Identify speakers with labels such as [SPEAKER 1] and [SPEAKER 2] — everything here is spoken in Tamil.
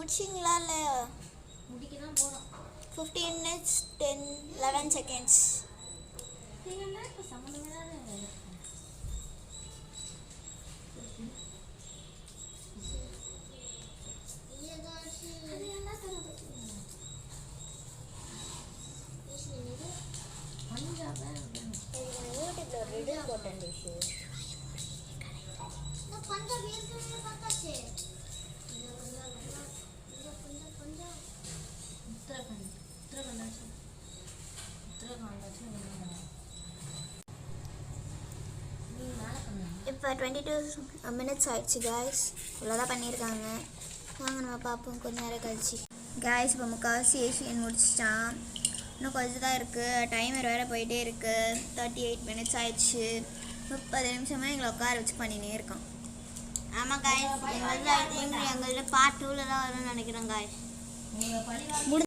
[SPEAKER 1] காமிச்சிங்களா இல்லை?
[SPEAKER 2] முடிக்க தான் போகிறோம்.
[SPEAKER 1] 15 minutes 11 seconds.
[SPEAKER 2] இப்போ சம்மந்தமே தான்
[SPEAKER 1] யூடியூப்ல ஒரு வீடியோ போட்டேன் டிஷு. இப்போ 22 minutes ஆயிடுச்சு காய்ஸ். இவ்வளோதான் பண்ணியிருக்காங்க. வாங்க நம்ம பார்ப்போம் கொஞ்ச நேரம் கழிச்சு. காய்ஸ் இப்போ முக்கால்வாசி ஏசியன் முடிச்சிட்டான். இன்னும் கொஞ்சம் தான் இருக்குது. டைமர் வேறு போயிட்டே இருக்குது. 38 minutes ஆயிடுச்சு. 30 நிமிஷமாக எங்களை உட்கார வச்சு பண்ணினே இருக்கோம். ஆமாம் காய்ஸ், எங்களில் பார்ட் 2ல் தான் வரும்னு நினைக்கிறேன் காய்ஸ்.